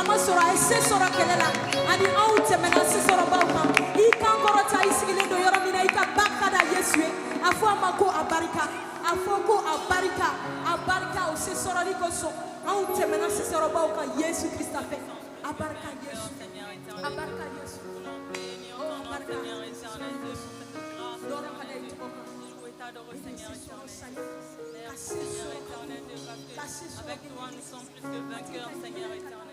Mama sora ese sora kelela. Ani aute menasi sora bauka. Ika korota isigile do yora mina ika bakada Yesu. Afo amako abarika. Afoko abarika. Abarika ose sora likoso. Aute menasi sora bauka Yesu Christa fait. Abarika Yesu. Abarika Yesu. Oh abarika Yesu. Dora kada ituboka. Seigneur éternel. Merci Seigneur éternel de parce que avec toi nous sommes plus que vainqueurs, Seigneur éternel.